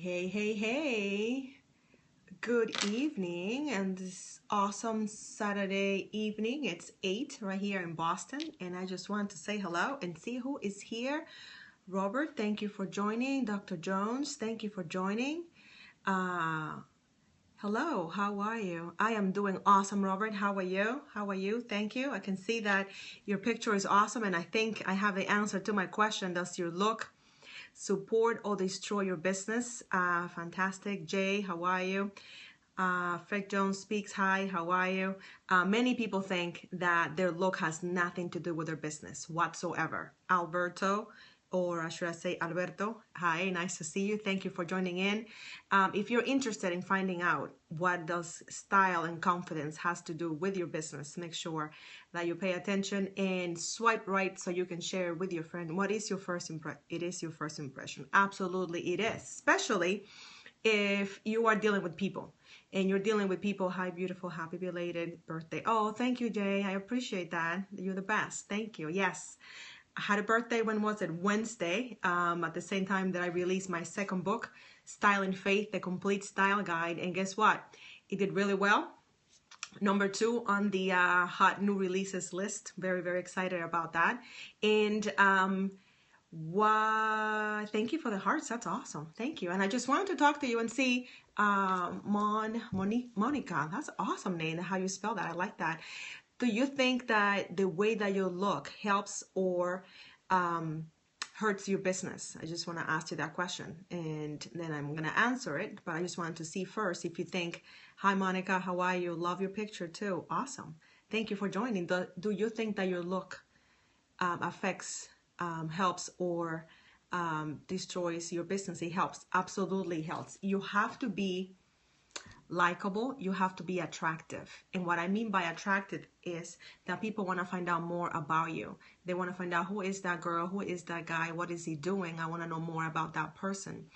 Hey, hey, hey. Good evening and this awesome Saturday evening. It's 8 right here in Boston and I just wanted to say hello and see who is here. Robert, thank you for joining. Dr. Jones, thank you for joining. Hello, how are you? I am doing awesome, Robert. How are you? How are you? Thank you. I can see that your picture is awesome and I think I have the answer to my question. Does your look support or destroy your business? Fantastic. Jay, how are you? Fred Jones speaks. Hi, how are you? Many people think that their look has nothing to do with their business whatsoever. Alberto, or should I say Alberto, hi, nice to see you. Thank you for joining in. If you're interested in finding out what does style and confidence has to do with your business, make sure that you pay attention and swipe right so you can share with your friend. What is your first impression? It is your first impression. Absolutely it is, especially if you are dealing with people and you're dealing with people. Hi, beautiful, happy belated birthday. Oh, thank you, Jay. I appreciate that. You're the best. Thank you. Yes. I had a birthday, when was it? Wednesday, at the same time that I released my second book, Style and Faith, The Complete Style Guide. And guess what? It did really well. Number 2 on the hot new releases list. Very, very excited about that. And thank you for the hearts. That's awesome. Thank you. And I just wanted to talk to you and see Monica. That's an awesome name. How you spell that? I like that. Do you think that the way that you look helps or hurts your business? I just want to ask you that question and then I'm going to answer it. But I just wanted to see first if you think, hi, Monica, how are you? Love your picture too. Awesome. Thank you for joining. Do you think that your look affects, helps or destroys your business? It helps. Absolutely helps. You have to be likable, you have to be attractive. And what I mean by attractive is that people want to find out more about you. They want to find out, who is that girl, who is that guy, what is he doing? I want to know more about that person.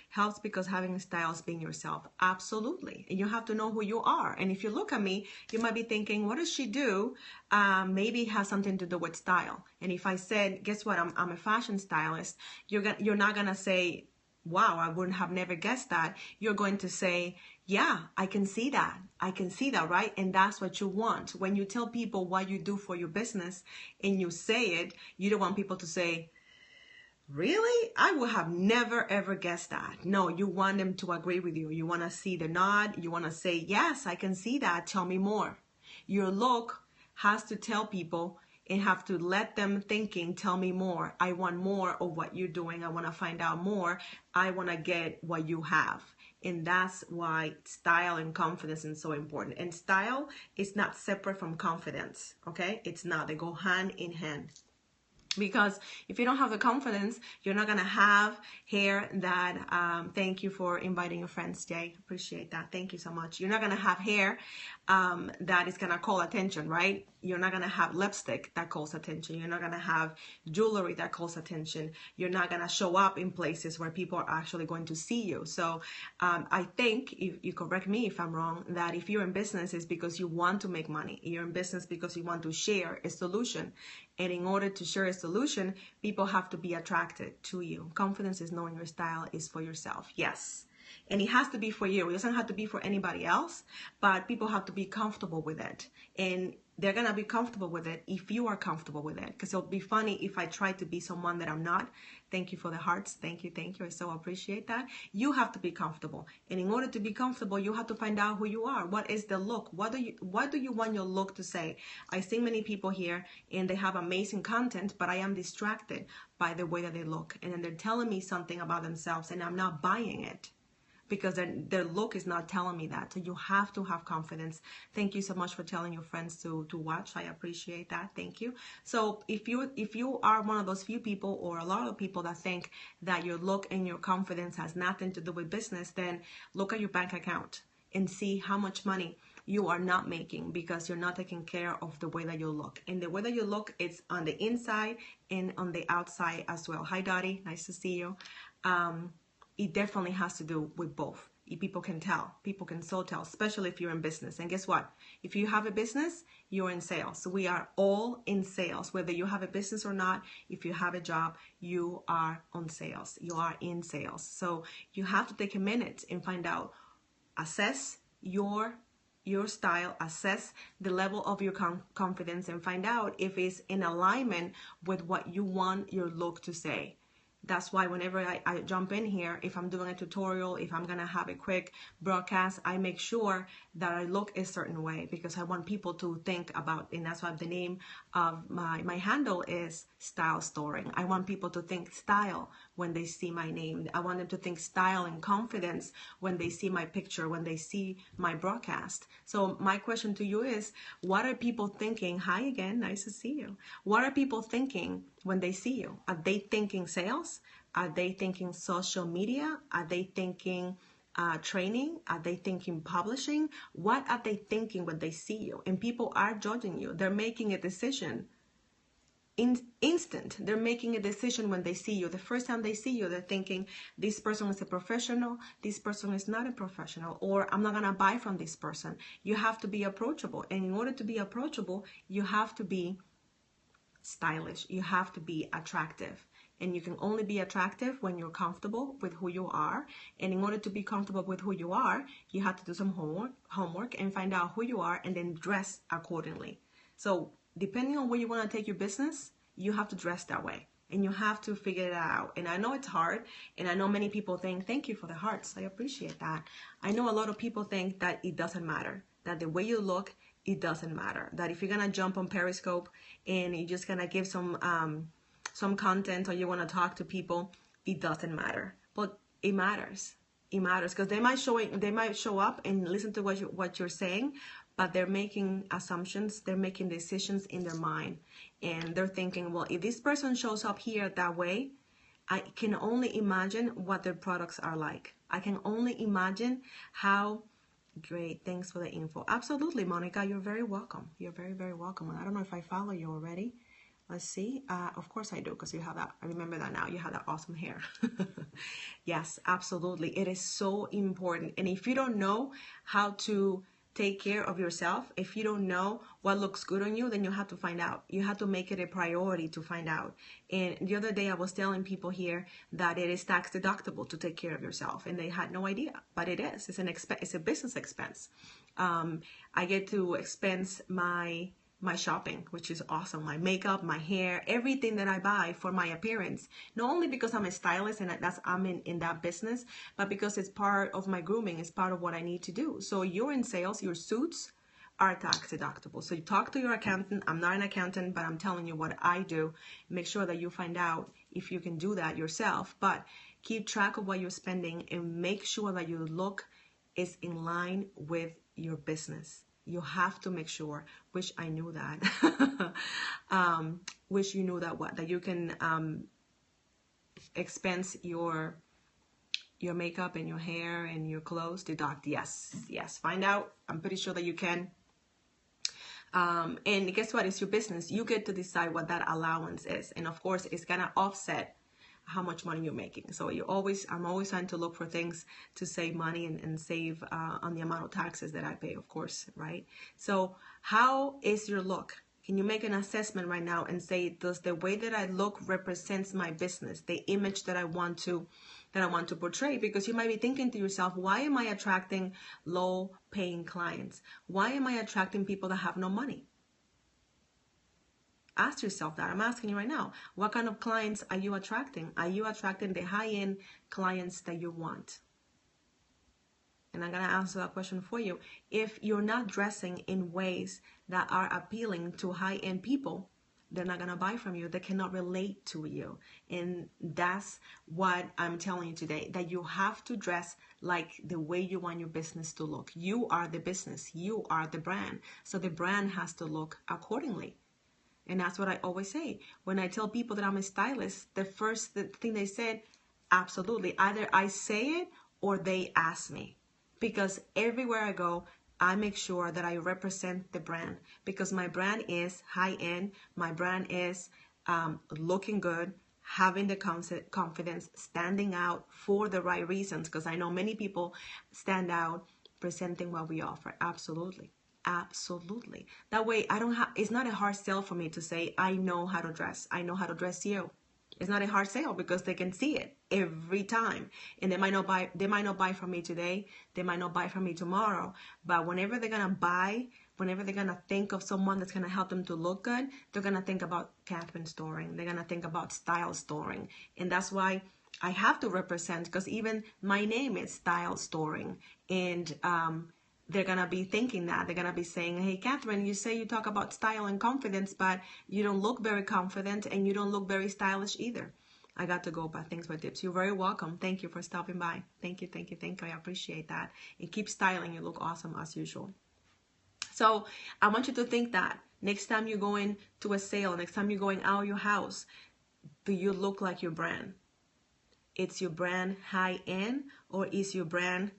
Helps because having style is being yourself. Absolutely. And you have to know who you are. And if you look at me, you might be thinking, what does she do? Maybe it has something to do with style. And if I said, guess what, I'm a fashion stylist, you're not gonna say, wow, I wouldn't have never guessed that. You're going to say, yeah, I can see that. I can see that, right? And that's what you want. When you tell people what you do for your business and you say it, you don't want people to say, really? I would have never, ever guessed that. No, you want them to agree with you. You want to see the nod. You want to say, yes, I can see that. Tell me more. Your look has to tell people and have to let them thinking, tell me more. I want more of what you're doing. I want to find out more. I want to get what you have. And that's why style and confidence is so important. And style is not separate from confidence, okay? It's not. They go hand in hand. Because if you don't have the confidence, you're not going to have hair that, thank you for inviting your friends, Jay. Appreciate that. Thank you so much. You're not going to have hair that is going to call attention, right? You're not going to have lipstick that calls attention. You're not going to have jewelry that calls attention. You're not going to show up in places where people are actually going to see you. So I think, if you correct me if I'm wrong, that if you're in business, it's because you want to make money. You're in business because you want to share a solution. And in order to share a solution, people have to be attracted to you. Confidence is knowing your style is for yourself. Yes. And it has to be for you. It doesn't have to be for anybody else, but people have to be comfortable with it. And they're going to be comfortable with it if you are comfortable with it. Because it'll be funny if I try to be someone that I'm not. Thank you for the hearts. Thank you. Thank you. I so appreciate that. You have to be comfortable. And in order to be comfortable, you have to find out who you are. What is the look? What do you want your look to say? I see many people here and they have amazing content, but I am distracted by the way that they look. And then they're telling me something about themselves and I'm not buying it, because their look is not telling me that. So you have to have confidence. Thank you so much for telling your friends to watch. I appreciate that. Thank you. So if you are one of those few people or a lot of people that think that your look and your confidence has nothing to do with business, then look at your bank account and see how much money you are not making because you're not taking care of the way that you look. And the way that you look is on the inside and on the outside as well. Hi, Dottie. Nice to see you. It definitely has to do with both. People can tell. People can so tell, especially if you're in business. And guess what? If you have a business, you're in sales. So we are all in sales, whether you have a business or not. If you have a job, you are on sales. You are in sales. So you have to take a minute and find out, assess your style, assess the level of your confidence, and find out if it's in alignment with what you want your look to say. That's why whenever I jump in here, if I'm doing a tutorial, if I'm gonna have a quick broadcast, I make sure that I look a certain way, because I want people to think about, and that's why the name of my handle is Style Storing. I want people to think style when they see my name. I want them to think style and confidence when they see my picture, when they see my broadcast. So my question to you is, what are people thinking? Hi again, nice to see you. What are people thinking when they see you? Are they thinking sales? Are they thinking social media? Are they thinking training? Are they thinking publishing? What are they thinking when they see you? And people are judging you. They're making a decision instant. They're making a decision when they see you. The first time they see you, they're thinking, this person is a professional, this person is not a professional, or I'm not gonna buy from this person. You have to be approachable. And in order to be approachable, you have to be stylish. You have to be attractive. And you can only be attractive when you're comfortable with who you are. And in order to be comfortable with who you are, you have to do some homework and find out who you are, and then dress accordingly. So depending on where you want to take your business, you have to dress that way. And you have to figure it out. And I know it's hard. And I know many people think, thank you for the hearts. I appreciate that. I know a lot of people think that it doesn't matter. That the way you look, it doesn't matter. That if you're going to jump on Periscope and you're just going to give some content, or you want to talk to people, it doesn't matter. But it matters. It matters, because they might show up and listen to what you're saying, but they're making assumptions, they're making decisions in their mind, and they're thinking, well, if this person shows up here that way, I can only imagine what their products are like. I can only imagine how great. Thanks for the info. Absolutely, Monica, you're very welcome. You're very, very welcome. And I don't know if I follow you already. Let's see. Of course I do, because you have that. I remember that now. You have that awesome hair. Yes, absolutely. It is so important. And if you don't know how to take care of yourself, if you don't know what looks good on you, then you have to find out. You have to make it a priority to find out. And the other day I was telling people here that it is tax deductible to take care of yourself, and they had no idea, but it is. It's it's a business expense. I get to expense my shopping, which is awesome. My makeup, my hair, everything that I buy for my appearance. Not only because I'm a stylist and I'm in that business, but because it's part of my grooming. It's part of what I need to do. So you're in sales, your suits are tax deductible. So you talk to your accountant. I'm not an accountant, but I'm telling you what I do. Make sure that you find out if you can do that yourself. But keep track of what you're spending and make sure that your look is in line with your business. You have to make sure, which I knew that, which you knew that you can expense your makeup and your hair and your clothes, deduct. Yes, find out. I'm pretty sure that you can. And guess what? It's your business. You get to decide what that allowance is. And of course, it's gonna offset how much money you're making. So I'm always trying to look for things to save money and save on the amount of taxes that I pay, of course, right? So how is your look? Can you make an assessment right now and say, does the way that I look represents my business, the image that I want to portray? Because you might be thinking to yourself, why am I attracting low paying clients? Why am I attracting people that have no money? Ask yourself that. I'm asking you right now. What kind of clients are you attracting? Are you attracting the high-end clients that you want? And I'm going to answer that question for you. If you're not dressing in ways that are appealing to high-end people, they're not going to buy from you. They cannot relate to you. And that's what I'm telling you today, that you have to dress like the way you want your business to look. You are the business. You are the brand. So the brand has to look accordingly. And that's what I always say. When I tell people that I'm a stylist, the first thing they said, absolutely. Either I say it or they ask me. Because everywhere I go, I make sure that I represent the brand. Because my brand is high-end. My brand is looking good, having the confidence, standing out for the right reasons, because I know many people stand out presenting what we offer. Absolutely. Absolutely. That way I don't have, it's not a hard sell for me to say, I know how to dress. I know how to dress you. It's not a hard sale because they can see it every time. And they might not buy from me today. They might not buy from me tomorrow. But whenever they're going to buy, whenever they're going to think of someone that's going to help them to look good, they're going to think about Catherine Storing. They're going to think about Style Storing. And that's why I have to represent, because even my name is Style Storing. And they're going to be thinking that. They're going to be saying, hey, Catherine, you say you talk about style and confidence, but you don't look very confident and you don't look very stylish either. I got to go, but thanks for tips. You're very welcome. Thank you for stopping by. Thank you, thank you, thank you. I appreciate that. And keep styling. You look awesome as usual. So I want you to think that next time you're going to a sale, next time you're going out of your house, do you look like your brand? It's your brand high end, or is your brand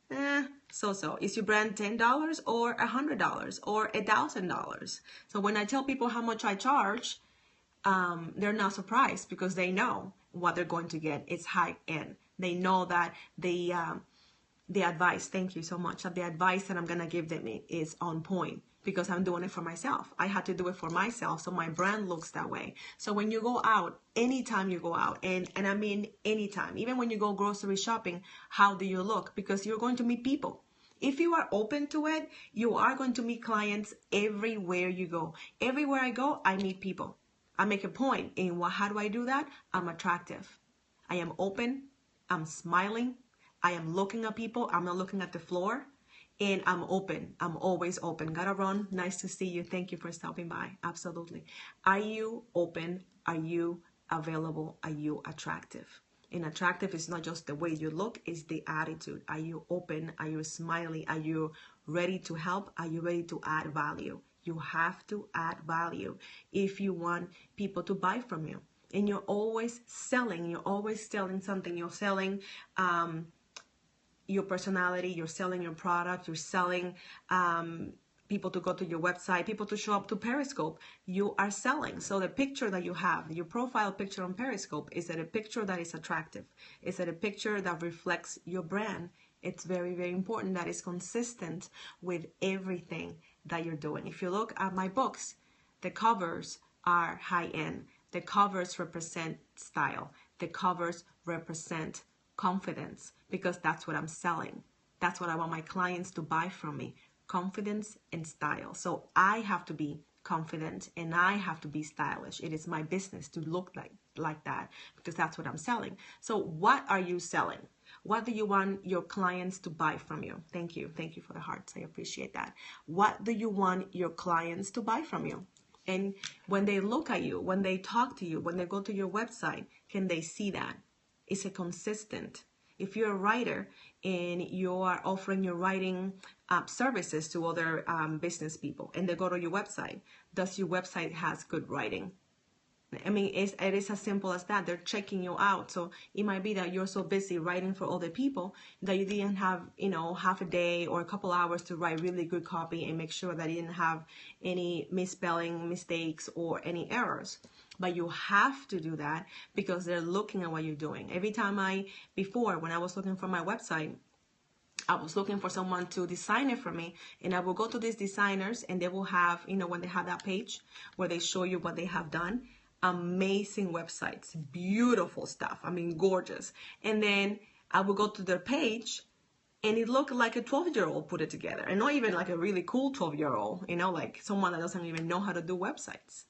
so-so? Is your brand $10 or $100 or $1,000? So when I tell people how much I charge, they're not surprised because they know what they're going to get. It's high end. They know that the advice, thank you so much, that the advice that I'm gonna give them is on point, because I'm doing it for myself. I had to do it for myself, so my brand looks that way. So when you go out, anytime you go out, and I mean anytime, even when you go grocery shopping, how do you look? Because you're going to meet people. If you are open to it, you are going to meet clients everywhere you go. Everywhere I go, I meet people. I make a point in how do I do that? I'm attractive. I am open. I'm smiling. I am looking at people. I'm not looking at the floor. And I'm open. I'm always open. Gotta run. Nice to see you. Thank you for stopping by. Absolutely. Are you open? Are you available? Are you attractive? And attractive is not just the way you look, it's the attitude. Are you open? Are you smiling? Are you ready to help? Are you ready to add value? You have to add value if you want people to buy from you. And you're always selling. You're always selling something. You're selling your personality, you're selling your product, you're selling people to go to your website, people to show up to Periscope. You are selling. So the picture that you have, your profile picture on Periscope, is it a picture that is attractive? Is it a picture that reflects your brand? It's very, very important that it's consistent with everything that you're doing. If you look at my books, the covers are high end. The covers represent style. The covers represent confidence, because that's what I'm selling. That's what I want my clients to buy from me. Confidence and style. So I have to be confident and I have to be stylish. It is my business to look like that, because that's what I'm selling. So what are you selling? What do you want your clients to buy from you? Thank you. Thank you for the hearts. I appreciate that. What do you want your clients to buy from you? And when they look at you, when they talk to you, when they go to your website, can they see that? Is it consistent? If you're a writer and you are offering your writing services to other business people, and they go to your website, does your website has good writing? I mean, it is as simple as that. They're checking you out. So it might be that you're so busy writing for other people that you didn't have, half a day or a couple hours to write really good copy and make sure that you didn't have any misspelling mistakes or any errors. But you have to do that because they're looking at what you're doing. Every time when I was looking for my website, I was looking for someone to design it for me, and I will go to these designers and they will have, when they have that page where they show you what they have done, amazing websites, beautiful stuff. I mean, gorgeous. And then I will go to their page and it looked like a 12-year-old put it together, and not even like a really cool 12-year-old, like someone that doesn't even know how to do websites.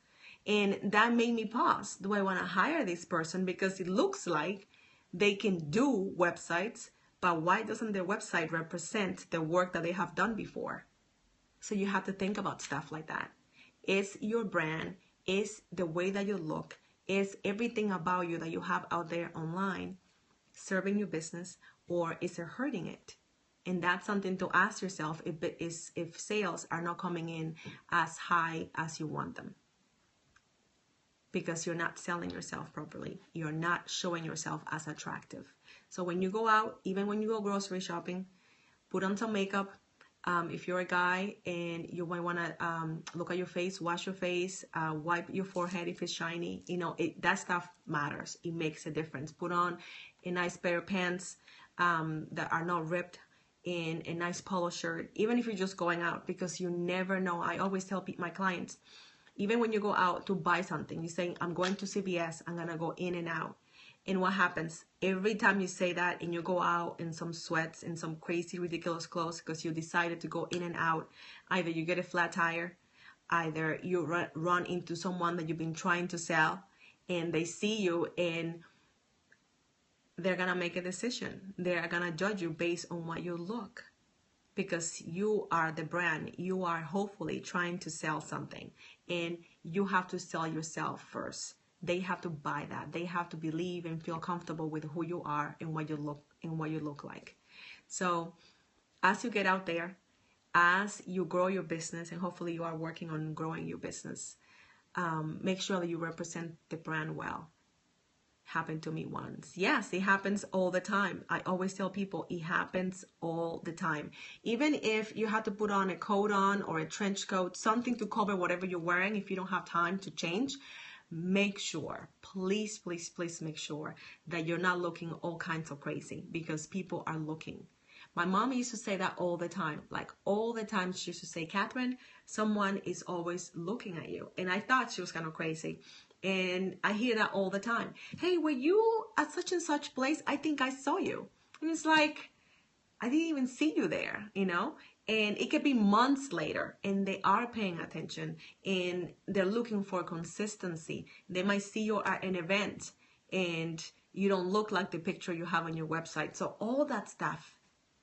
And that made me pause. Do I want to hire this person? Because it looks like they can do websites, but why doesn't their website represent the work that they have done before? So you have to think about stuff like that. Is your brand, is the way that you look, is everything about you that you have out there online serving your business, or is it hurting it? And that's something to ask yourself if sales are not coming in as high as you want them. Because you're not selling yourself properly. You're not showing yourself as attractive. So when you go out, even when you go grocery shopping, put on some makeup, If you're a guy and you might want to look at your face, wash your face, wipe your forehead if it's shiny, that stuff matters. It makes a difference. Put on a nice pair of pants that are not ripped, in a nice polo shirt, even if you're just going out, because you never know. I always tell my clients, even when you go out to buy something, you say, I'm going to CVS, I'm going to go in and out. And what happens? Every time you say that and you go out in some sweats, in some crazy, ridiculous clothes because you decided to go in and out, either you get a flat tire, either you run into someone that you've been trying to sell and they see you and they're going to make a decision. They're going to judge you based on what you look, because you are the brand. You are hopefully trying to sell something, and you have to sell yourself first. They have to buy that. They have to believe and feel comfortable with who you are and what you look like. So as you get out there, as you grow your business, and hopefully you are working on growing your business, make sure that you represent the brand well. Happened to me once. Yes, it happens all the time. I always tell people it happens all the time. Even if you have to put on a coat on or a trench coat, something to cover whatever you're wearing, if you don't have time to change, make sure, please, please, please make sure that you're not looking all kinds of crazy, because people are looking. My mom used to say that all the time. Like all the time she used to say, Catherine, someone is always looking at you. And I thought she was kind of crazy. And I hear that all the time. Hey, were you at such and such place? I think I saw you. And it's like, I didn't even see you there, And it could be months later, and they are paying attention, and they're looking for consistency. They might see you at an event, and you don't look like the picture you have on your website. So all that stuff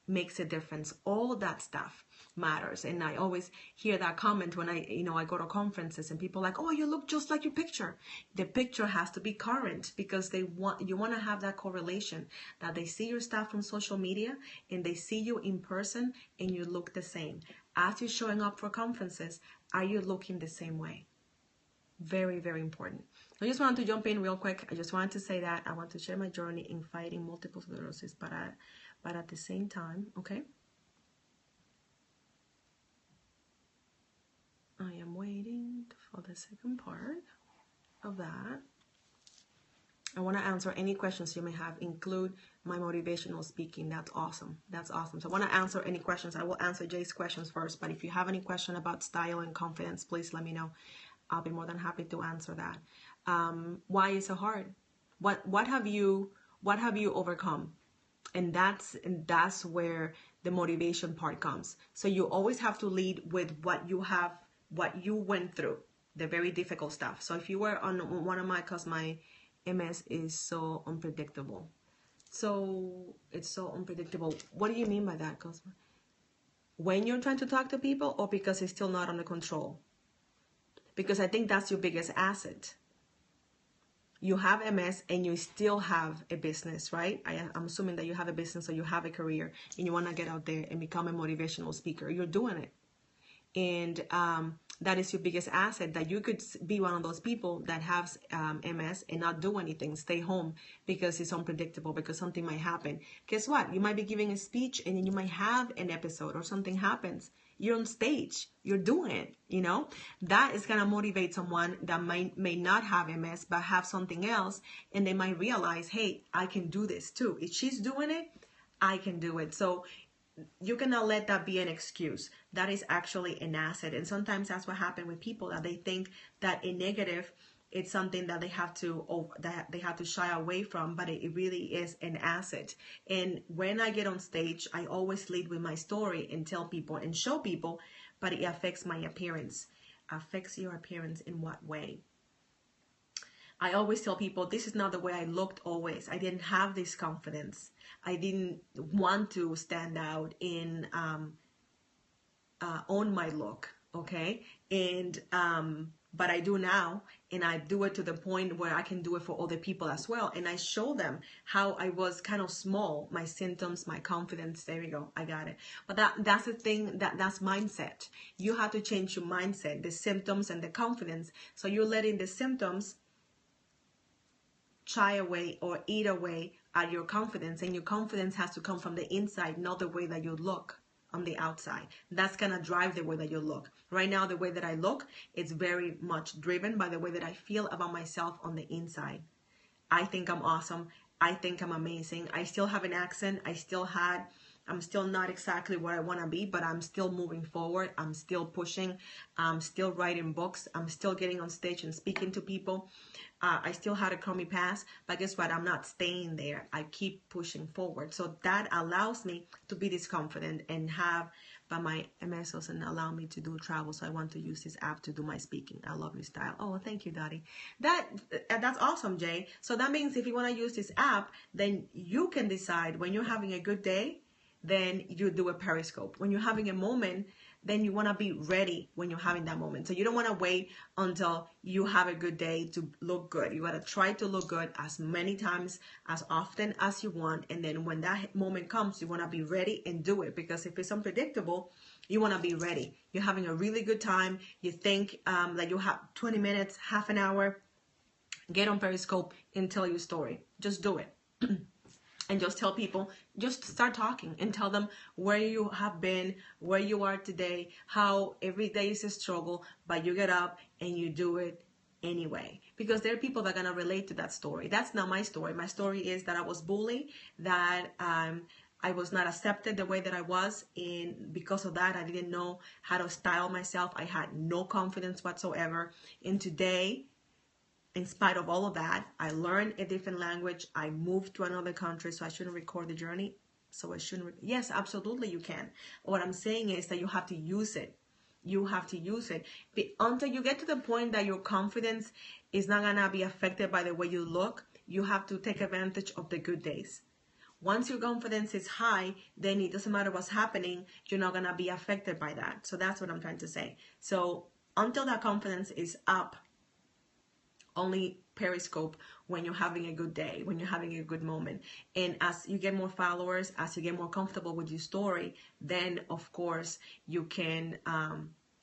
makes a difference. All that stuff matters. And I always hear that comment when I go to conferences, and people are like, oh, you look just like your picture. The picture has to be current, because you want to have that correlation, that they see your stuff from social media and they see you in person and you look the same. As you're showing up for conferences, are you looking the same way? Very, very important. I just wanted to jump in real quick. I just wanted to say that I want to share my journey in fighting multiple sclerosis, but at the same time, okay? I am waiting for the second part of that. I want to answer any questions you may have, include my motivational speaking. That's awesome. That's awesome. So I want to answer any questions. I will answer Jay's questions first, but if you have any question about style and confidence, please let me know. I'll be more than happy to answer that. Why is it hard? What have you overcome? And that's where the motivation part comes. So you always have to lead with what you went through, the very difficult stuff. So if you were on one of because my MS is so unpredictable. So it's so unpredictable. What do you mean by that, Cosmo? When you're trying to talk to people, or because it's still not under control? Because I think that's your biggest asset. You have MS and you still have a business, right? I'm assuming that you have a business, or you have a career, and you want to get out there and become a motivational speaker. You're doing it. And that is your biggest asset, that you could be one of those people that has MS and not do anything, stay home because it's unpredictable, because something might happen. Guess what? You might be giving a speech and then you might have an episode or something happens. You're on stage, you're doing it, That is going to motivate someone that may not have MS but have something else, and they might realize, hey, I can do this too. If she's doing it, I can do it. So you cannot let that be an excuse. That is actually an asset. And sometimes that's what happens with people, that they think that a negative, it's something that they have to shy away from, but it really is an asset. And when I get on stage, I always lead with my story and tell people and show people, but it affects my appearance. Affects your appearance in what way? I always tell people, this is not the way I looked always. I didn't have this confidence. I didn't want to stand out in own my look, okay? And but I do now, and I do it to the point where I can do it for other people as well. And I show them how I was kind of small, my symptoms, my confidence. There we go, I got it. But that's the thing, that's mindset. You have to change your mindset, the symptoms and the confidence. So you're letting the symptoms shy away or eat away at your confidence, and your confidence has to come from the inside, not the way that you look. on the outside. That's going to drive the way that you look. Right now, the way that I look, it's very much driven by the way that I feel about myself on the inside. I think I'm awesome. I think I'm amazing. I still have an accent. I'm still not exactly where I want to be, but I'm still moving forward. I'm still pushing. I'm still writing books. I'm still getting on stage and speaking to people. I still had a crummy past, but guess what? I'm not staying there. I keep pushing forward. So that allows me to be this confident and but my MS doesn't allow me to do travel. So I want to use this app to do my speaking. I love your style. Oh, thank you, Dottie. That's awesome, Jay. So that means if you want to use this app, then you can decide when you're having a good day, then you do a Periscope. When you're having a moment, then you want to be ready when you're having that moment. So you don't want to wait until you have a good day to look good. You got to try to look good as many times, as often as you want. And then when that moment comes, you want to be ready and do it. Because if it's unpredictable, you want to be ready. You're having a really good time. You think that you have 20 minutes, half an hour. Get on Periscope and tell your story. Just do it. And just tell people, just start talking and tell them where you have been, where you are today, how every day is a struggle, but you get up and you do it anyway. Because there are people that are going to relate to that story. That's not my story. My story is that I was bullied, that I was not accepted the way that I was. And because of that, I didn't know how to style myself. I had no confidence whatsoever. And today, in spite of all of that, I learned a different language. I moved to another country, so I shouldn't record the journey. So I shouldn't. Yes, absolutely you can. What I'm saying is that you have to use it. You have to use it. Until you get to the point that your confidence is not going to be affected by the way you look, you have to take advantage of the good days. Once your confidence is high, then it doesn't matter what's happening. You're not going to be affected by that. So that's what I'm trying to say. So until that confidence is up, only Periscope when you're having a good day, when you're having a good moment. And as you get more followers, as you get more comfortable with your story, then of course you can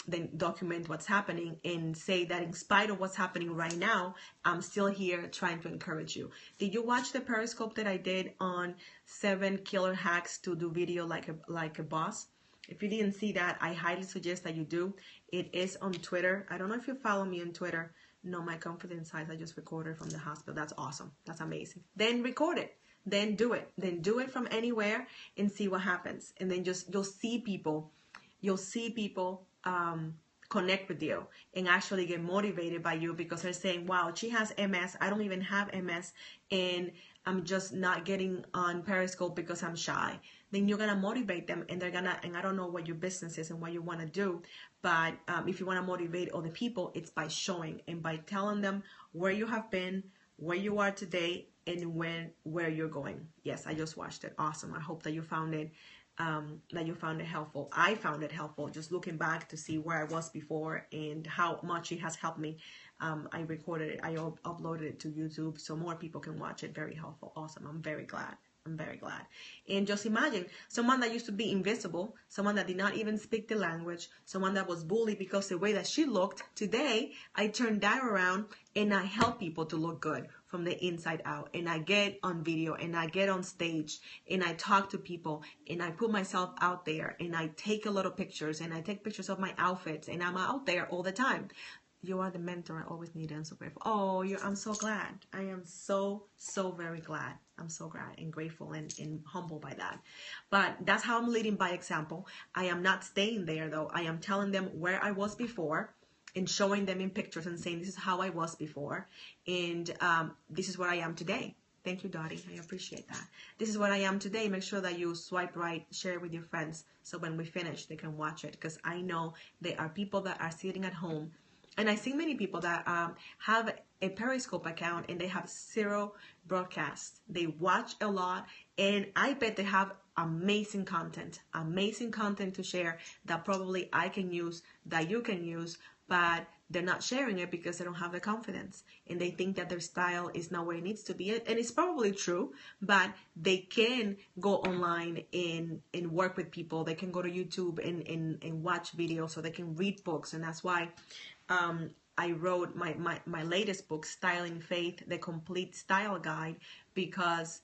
then document what's happening and say that in spite of what's happening right now, I'm still here trying to encourage you. Did you watch the Periscope that I did on 7 killer hacks to do video like a boss? If you didn't see that, I highly suggest that you do. It is on Twitter. I don't know if you follow me on Twitter. No, my confidence size, I just recorded from the hospital. That's awesome. That's amazing. Then record it. Then do it. Then do it from anywhere and see what happens. And then you'll see people connect with you and actually get motivated by you because they're saying, wow, she has MS. I don't even have MS. And I'm just not getting on Periscope because I'm shy. Then you're going to motivate them and and I don't know what your business is and what you want to do, but if you want to motivate other people, it's by showing and by telling them where you have been, where you are today, and where you're going. Yes, I just watched it. Awesome. I hope that you found it helpful. I found it helpful just looking back to see where I was before and how much it has helped me. I recorded it. I uploaded it to YouTube so more people can watch it. Very helpful. Awesome. I'm very glad. And just imagine someone that used to be invisible, someone that did not even speak the language, someone that was bullied because the way that she looked. Today, I turned that around and I help people to look good from the inside out. And I get on video and I get on stage and I talk to people and I put myself out there and I take a lot of pictures and I take pictures of my outfits and I'm out there all the time. You are the mentor I always need and so grateful. Oh, I'm so glad. I am so very glad. I'm so glad and grateful and humble by that. But that's how I'm leading by example. I am not staying there though. I am telling them where I was before and showing them in pictures and saying this is how I was before and this is where I am today. Thank you, Dottie. I appreciate that. This is what I am today. Make sure that you swipe right, share it with your friends so when we finish they can watch it because I know there are people that are sitting at home. And I see many people that have a Periscope account and they have 0 broadcasts. They watch a lot and I bet they have amazing content to share that probably I can use, that you can use, but they're not sharing it because they don't have the confidence and they think that their style is not where it needs to be. And it's probably true, but they can go online and work with people. They can go to YouTube and watch videos so they can read books. And that's why I wrote my latest book, Styling Faith, the complete style guide, because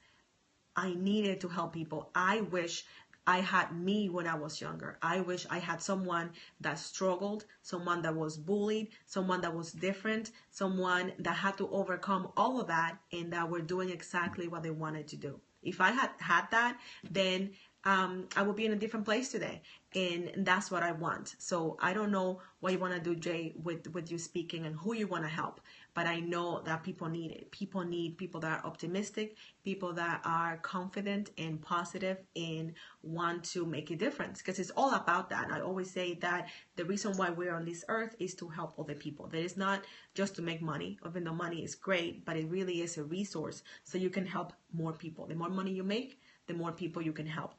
I needed to help people. I wish I had me when I was younger. I wish I had someone that struggled, someone that was bullied, someone that was different, someone that had to overcome all of that and that were doing exactly what they wanted to do. If I had had that, then I would be in a different place today. And that's what I want. So I don't know what you want to do, Jay, with you speaking and who you want to help. But I know that people need it. People need people that are optimistic, people that are confident and positive and want to make a difference. Because it's all about that. I always say that the reason why we're on this earth is to help other people. That is not just to make money, even though money is great, but it really is a resource so you can help more people. The more money you make, the more people you can help.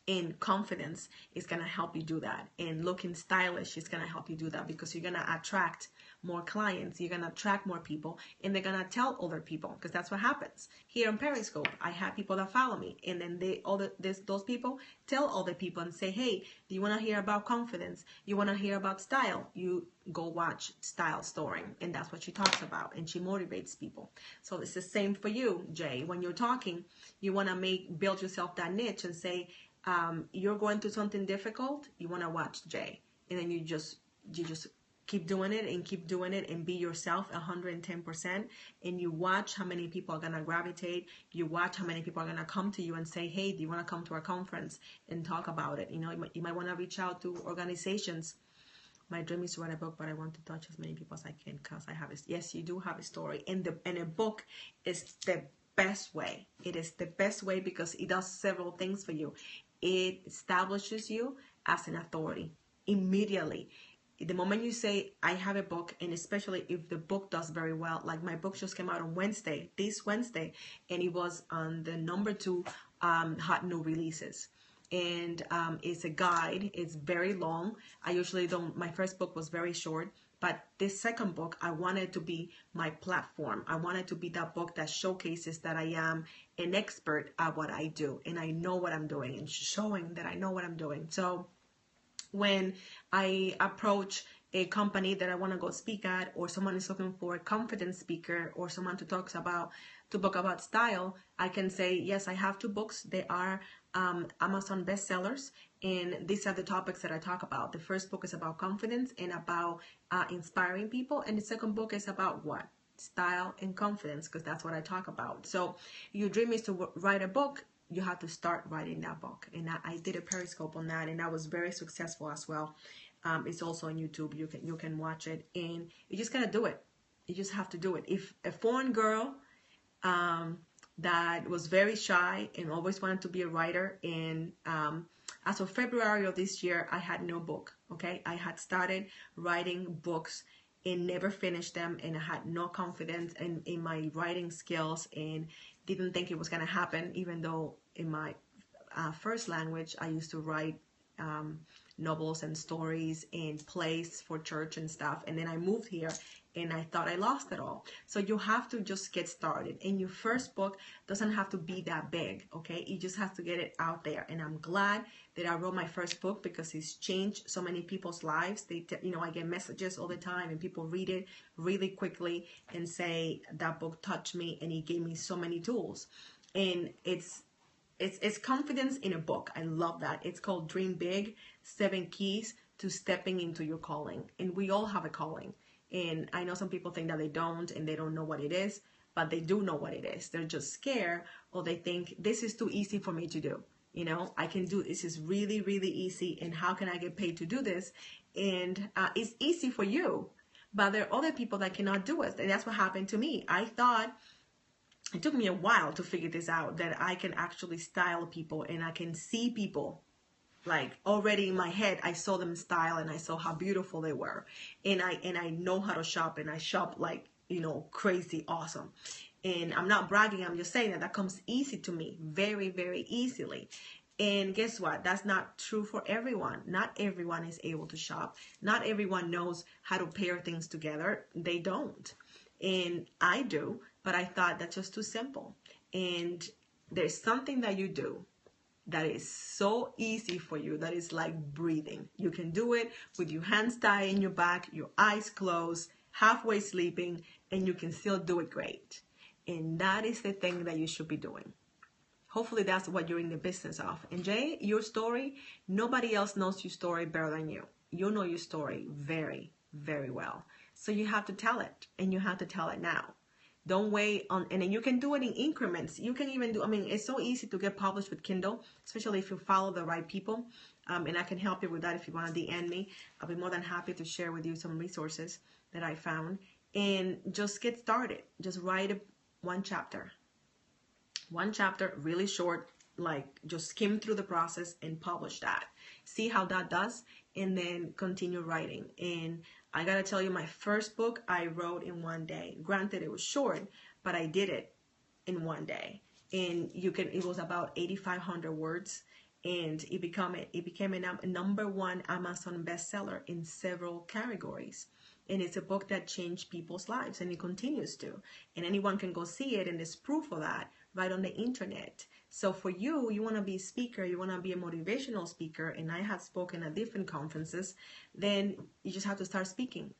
And confidence is going to help you do that. And looking stylish is going to help you do that, because you're going to attract more clients, you're going to attract more people, and they're going to tell other people, because that's what happens. Here on Periscope, I have people that follow me, and then those people tell other people and say, hey, do you want to hear about confidence? You want to hear about style? You go watch Style Storing, and that's what she talks about, and she motivates people. So it's the same for you, Jay. When you're talking, you want to build yourself that niche and say, you're going through something difficult, you want to watch Jay, and then you just keep doing it and keep doing it and be yourself 110%, and you watch how many people are going to gravitate. You watch how many people are going to come to you and say, hey, do you want to come to our conference and talk about it? You know, you might want to reach out to organizations. My dream is to write a book, but I want to touch as many people as I can, because I have it. Yes, you do have a story, and a book is the best way. It is the best way because it does several things for you. It establishes you as an authority immediately. The moment you say, I have a book, and especially if the book does very well, like my book just came out on this Wednesday, and it was on the #2 hot new releases. And it's a guide. It's very long. I usually don't, my first book was very short, but this second book, I wanted to be my platform. I wanted to be that book that showcases that I am an expert at what I do, and I know what I'm doing, and showing that I know what I'm doing. So when I approach a company that I want to go speak at, or someone is looking for a confidence speaker, or someone to book about style, I can say, yes, I have 2 books. They are Amazon bestsellers, and these are the topics that I talk about. The first book is about confidence and about inspiring people, and the second book is about what? Style and confidence, because that's what I talk about. So your dream is to write a book. You have to start writing that book, and I did a Periscope on that, and that was very successful as well. It's also on YouTube. You can watch it, and you just gotta do it. You just have to do it. If a foreign girl that was very shy and always wanted to be a writer, and as of February of this year, I had no book. Okay, I had started writing books and never finished them, and I had no confidence in my writing skills, and didn't think it was gonna happen, even though in my first language I used to write novels and stories and plays for church and stuff, and then I moved here and I thought I lost it all. So you have to just get started, and your first book doesn't have to be that big, okay? You just have to get it out there, and I'm glad that I wrote my first book because it's changed so many people's lives. I get messages all the time, and people read it really quickly and say that book touched me, and it gave me so many tools. And it's confidence in a book. I love that. It's called Dream Big, 7 Keys to Stepping into Your Calling. And we all have a calling. And I know some people think that they don't, and they don't know what it is, but they do know what it is. They're just scared, or they think this is too easy for me to do. You know, I can do this. Is really, really easy. And how can I get paid to do this? And it's easy for you, but there are other people that cannot do it. And that's what happened to me. I thought, it took me a while to figure this out, that I can actually style people, and I can see people like already in my head. I saw them style, and I saw how beautiful they were, and I know how to shop, and I shop like, crazy awesome. And I'm not bragging, I'm just saying that comes easy to me, very, very easily. And guess what? That's not true for everyone. Not everyone is able to shop. Not everyone knows how to pair things together. They don't. And I do, but I thought that's just too simple. And there's something that you do that is so easy for you, that is like breathing. You can do it with your hands tied in your back, your eyes closed, halfway sleeping, and you can still do it great. And that is the thing that you should be doing. Hopefully that's what you're in the business of. And Jay, your story, nobody else knows your story better than you. You know your story very, very well. So you have to tell it, and you have to tell it now. Don't wait on, and then you can do it in increments. You can even do, I mean, it's so easy to get published with Kindle, especially if you follow the right people. And I can help you with that if you want to DM me. I'll be more than happy to share with you some resources that I found. And just get started. Just write one chapter. One chapter, really short, like just skim through the process and publish that. See how that does, and then continue writing. And I gotta tell you, my first book I wrote in one day. Granted, it was short, but I did it in one day. And it was about 8,500 words, and it became a #1 Amazon bestseller in several categories. And it's a book that changed people's lives, and it continues to. And anyone can go see it, and there's proof of that right on the internet. So for you want to be a speaker, you want to be a motivational speaker, and I have spoken at different conferences, then you just have to start speaking.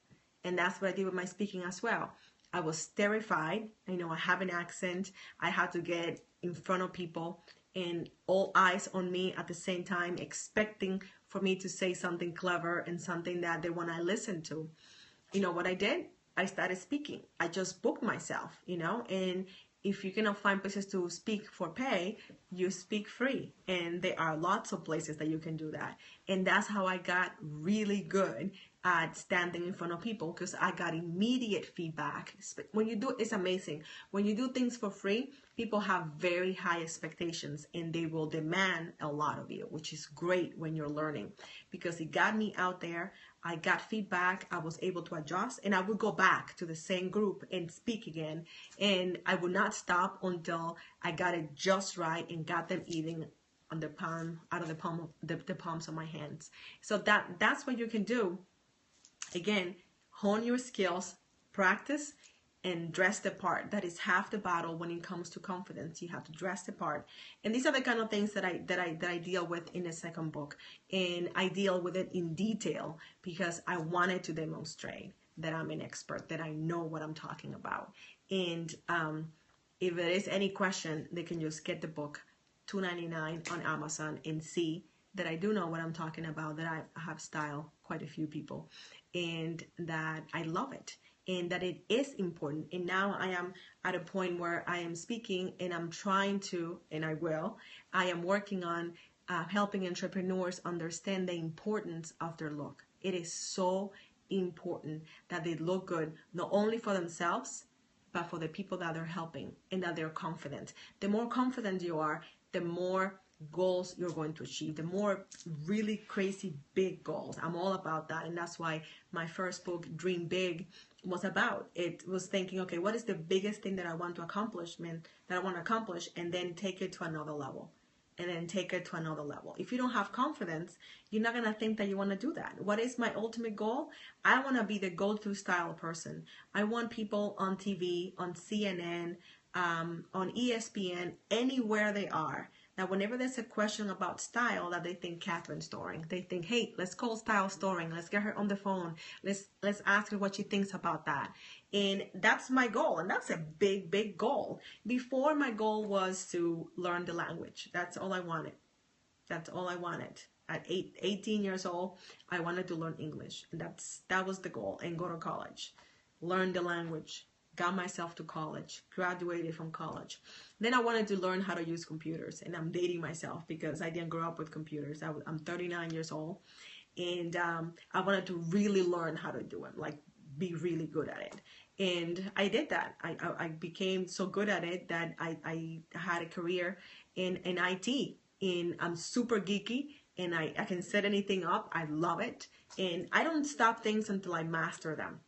And that's what I did with my speaking as well. I was terrified. I have an accent. I had to get in front of people and all eyes on me at the same time, expecting for me to say something clever and something that they want to listen to. You know what I did? I started speaking. I just booked myself, and if you cannot find places to speak for pay, you speak free. And there are lots of places that you can do that. And that's how I got really good at standing in front of people, because I got immediate feedback. When you do, it's amazing. When you do things for free, people have very high expectations, and they will demand a lot of you, which is great when you're learning, because it got me out there. I got feedback, I was able to adjust, and I would go back to the same group and speak again. And I would not stop until I got it just right and got them eating on the palms of my hands. So that's what you can do. Again, hone your skills, practice, and dress the part. That is half the battle when it comes to confidence. You have to dress the part. And these are the kind of things that I deal with in the second book. And I deal with it in detail because I wanted to demonstrate that I'm an expert, that I know what I'm talking about. And if there is any question, they can just get the book, $2.99 on Amazon, and see that I do know what I'm talking about, that I have styled quite a few people, and that I love it. And that it is important. And now I am at a point where I am speaking, and I'm trying to, and I am working on helping entrepreneurs understand the importance of their look. It is so important that they look good, not only for themselves, but for the people that they're helping, and that they're confident. The more confident you are, the more goals you're going to achieve, the more really crazy big goals. I'm all about that. And that's why my first book, Dream Big, was about. It was thinking, okay, what is the biggest thing that I want to accomplish, and then take it to another level, and then take it to another level. If you don't have confidence, you're not going to think that you want to do that. What is my ultimate goal? I want to be the go-to style person. I want people on TV, on CNN, on ESPN, anywhere they are, that whenever there's a question about style, that they think Catherine Storing. They think, hey, let's call Style Storing. Let's get her on the phone. Let's ask her what she thinks about that. And that's my goal. And that's a big, big goal. Before, my goal was to learn the language. That's all I wanted. That's all I wanted. At 18 years old, I wanted to learn English. And that was the goal. And go to college. Learn the language. Got myself to college, graduated from college. Then I wanted to learn how to use computers, and I'm dating myself because I didn't grow up with computers. I'm 39 years old, and I wanted to really learn how to do it, like be really good at it. And I did that. I became so good at it that I had a career in IT, and I'm super geeky, and I can set anything up. I love it, and I don't stop things until I master them.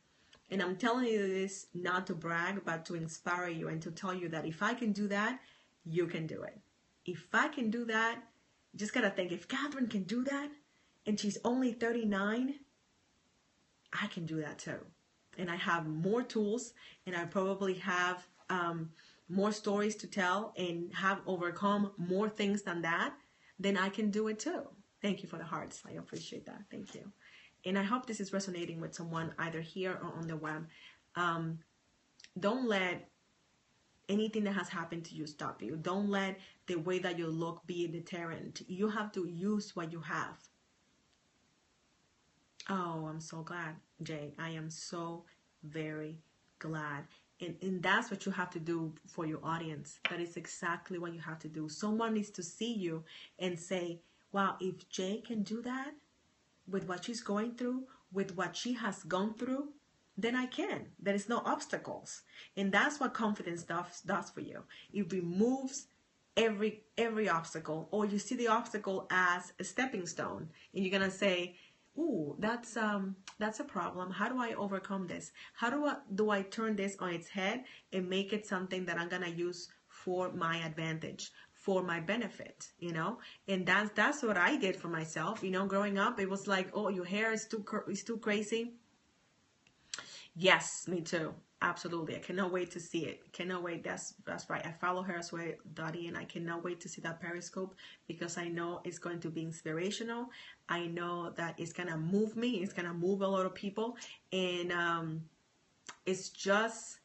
And I'm telling you this not to brag, but to inspire you and to tell you that if I can do that, you can do it. If I can do that, you just got to think, if Catherine can do that and she's only 39, I can do that too. And I have more tools, and I probably have more stories to tell, and have overcome more things than that, then I can do it too. Thank you for the hearts. I appreciate that. Thank you. And I hope this is resonating with someone either here or on the web. Don't let anything that has happened to you stop you. Don't let the way that you look be a deterrent. You have to use what you have. Oh, I'm so glad, Jay. I am so very glad. And that's what you have to do for your audience. That is exactly what you have to do. Someone needs to see you and say, wow, if Jay can do that with what she's going through, with what she has gone through, then I can. There is no obstacles. And that's what confidence does for you. It removes every obstacle, or you see the obstacle as a stepping stone, and you're gonna say, ooh, that's a problem. How do I overcome this? How do I turn this on its head and make it something that I'm gonna use for my advantage, for my benefit, you know? And that's what I did for myself. You know, growing up, it was like, oh, your hair is too crazy. Yes, me too. Absolutely. I cannot wait to see it. Cannot wait. That's right. I follow her as well, Dottie, and I cannot wait to see that Periscope because I know it's going to be inspirational. I know that it's gonna move me. It's gonna move a lot of people, and it's just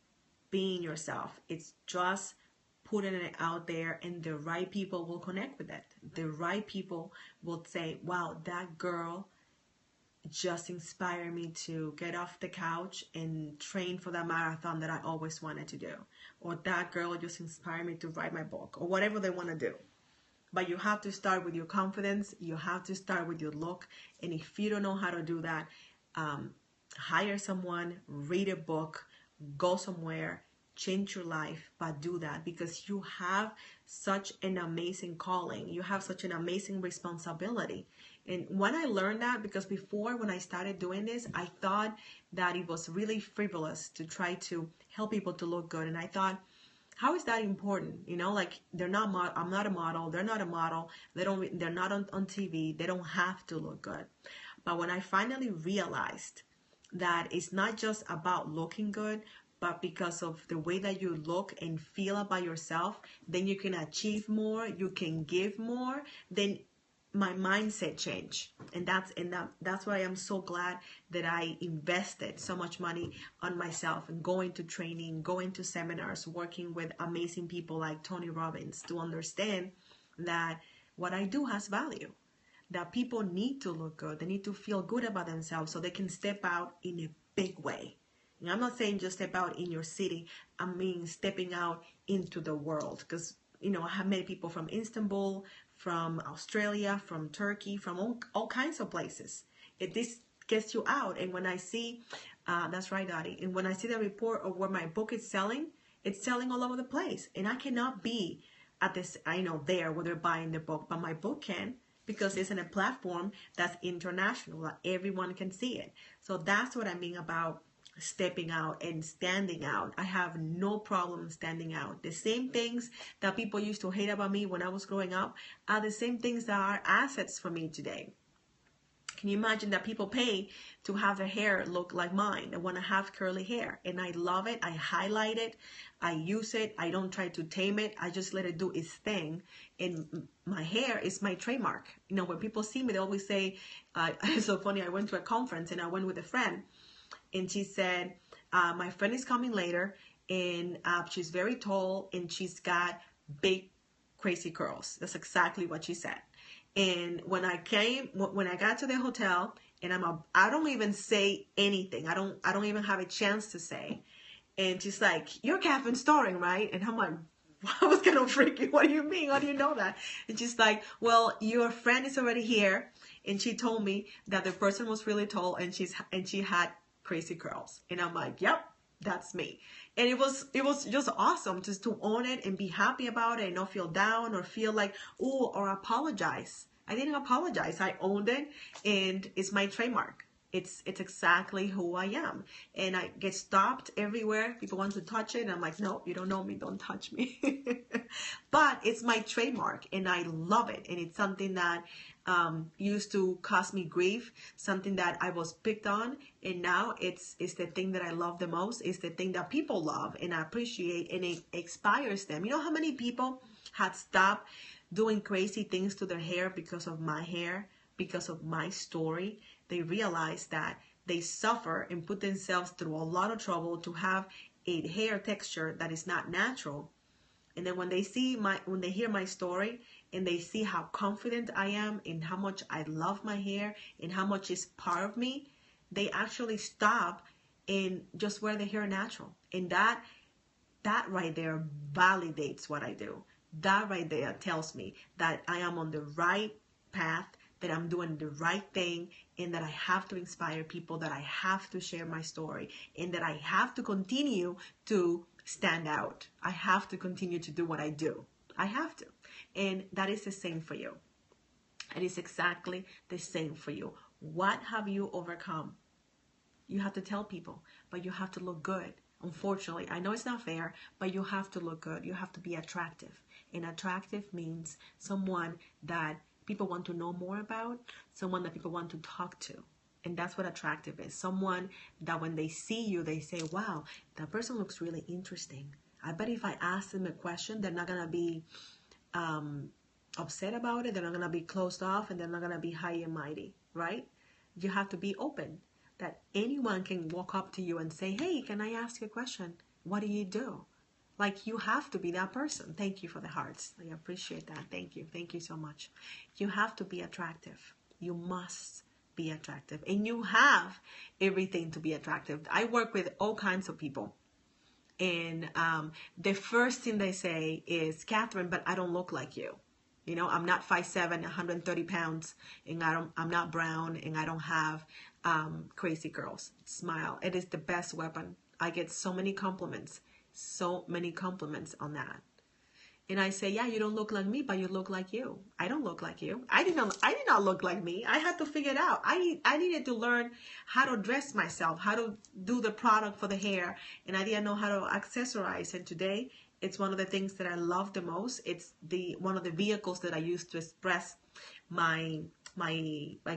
being yourself. It's just putting it out there, and the right people will connect with it. The right people will say, "Wow, that girl just inspired me to get off the couch and train for that marathon that I always wanted to do." Or that girl just inspired me to write my book, or whatever they want to do. But you have to start with your confidence. You have to start with your look. And if you don't know how to do that, hire someone, read a book, go somewhere, change your life, but do that because you have such an amazing calling. You have such an amazing responsibility. And when I learned that, because before when I started doing this, I thought that it was really frivolous to try to help people to look good. And I thought, how is that important? You know, like I'm not a model. They're not a model. They're not on TV. They don't have to look good. But when I finally realized that it's not just about looking good, but because of the way that you look and feel about yourself, then you can achieve more, you can give more, then my mindset changed. And that's why I'm so glad that I invested so much money on myself and going to training, going to seminars, working with amazing people like Tony Robbins to understand that what I do has value, that people need to look good. They need to feel good about themselves so they can step out in a big way. And I'm not saying just step out in your city. I mean stepping out into the world, because you know I have many people from Istanbul, from Australia, from Turkey, from all kinds of places. This gets you out. And when I see, that's right, Dottie. And when I see the report of where my book is selling, it's selling all over the place. And I cannot be at this, I know, there where they're buying the book, but my book can, because it's in a platform that's international, that everyone can see it. So that's what I mean about stepping out and standing out. I have no problem standing out. The same things that people used to hate about me when I was growing up are the same things that are assets for me today. Can you imagine that people pay to have their hair look like mine? They want to have curly hair, and I love it. I highlight it. I use it. I don't try to tame it. I just let it do its thing. And my hair is my trademark. You know, when people see me, they always say, it's so funny. I went to a conference and I went with a friend, and she said, my friend is coming later, and she's very tall, and she's got big, crazy curls. That's exactly what she said. And when I got to the hotel, and I don't even say anything. I don't even have a chance to say. And she's like, "You're Catherine Storing, right?" And I'm like, I was kind of freaky. What do you mean? How do you know that? And she's like, "Well, your friend is already here, and she told me that the person was really tall, and she had crazy curls." And I'm like, "Yep, that's me." And it was just awesome just to own it and be happy about it and not feel down or feel like, oh, or apologize. I didn't apologize. I owned it, and it's my trademark. It's exactly who I am. And I get stopped everywhere. People want to touch it, and I'm like, no, you don't know me, don't touch me. But it's my trademark, and I love it. And it's something that used to cause me grief, something that I was picked on, and now it's the thing that I love the most. It's the thing that people love and appreciate, and it inspires them. You know how many people had stopped doing crazy things to their hair because of my hair, because of my story? They realize that they suffer and put themselves through a lot of trouble to have a hair texture that is not natural. And then when they hear my story and they see how confident I am and how much I love my hair and how much is part of me, they actually stop and just wear their hair natural. And that right there validates what I do. That right there tells me that I am on the right path, that I'm doing the right thing, and that I have to inspire people, that I have to share my story, and that I have to continue to stand out. I have to continue to do what I do. I have to. And that is the same for you. It is exactly the same for you. What have you overcome? You have to tell people, but you have to look good. Unfortunately, I know it's not fair, but you have to look good. You have to be attractive. And attractive means someone that people want to know more about, someone that people want to talk to. And that's what attractive is. Someone that when they see you, they say, wow, that person looks really interesting. I bet if I ask them a question, they're not going to be upset about it. They're not going to be closed off, and they're not going to be high and mighty, right? You have to be open, that anyone can walk up to you and say, hey, can I ask you a question? What do you do? Like, you have to be that person. Thank you for the hearts. I appreciate that. Thank you. Thank you so much. You have to be attractive. You must be attractive. And you have everything to be attractive. I work with all kinds of people. And the first thing they say is, Catherine, but I don't look like you. You know, I'm not 5'7", 130 pounds, and I'm not brown, and I don't have crazy curls. Smile. It is the best weapon. I get so many compliments on that. And I say, yeah, you don't look like me, but you look like you. I don't look like you. I did not look like me. I had to figure it out. I needed to learn how to dress myself, how to do the product for the hair, and I didn't know how to accessorize. And today, it's one of the things that I love the most. It's one of the vehicles that I use to express my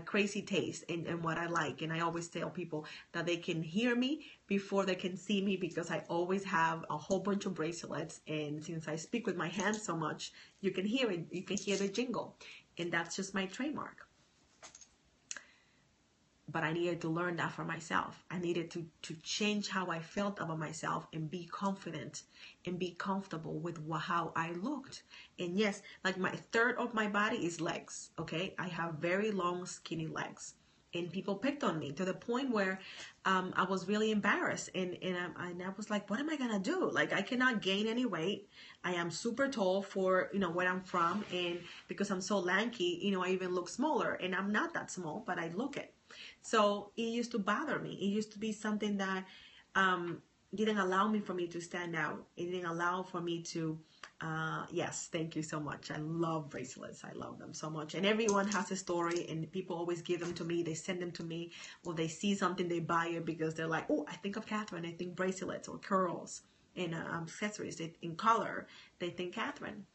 crazy taste and what I like. And I always tell people that they can hear me before they can see me, because I always have a whole bunch of bracelets. And since I speak with my hands so much, you can hear it. You can hear the jingle. And that's just my trademark. But I needed to learn that for myself. I needed to change how I felt about myself and be confident and be comfortable with how I looked. And yes, like my third of my body is legs, okay? I have very long, skinny legs. And people picked on me to the point where I was really embarrassed. And I was like, what am I going to do? Like, I cannot gain any weight. I am super tall for, where I'm from. And because I'm so lanky, I even look smaller. And I'm not that small, but I look it. So it used to bother me. It used to be something that didn't allow me for me to stand out. It didn't allow for me to, yes, thank you so much. I love bracelets. I love them so much. And everyone has a story, and people always give them to me. They send them to me, or they see something, they buy it because they're like, oh, I think of Catherine. I think bracelets or curls and accessories in color. They think Catherine.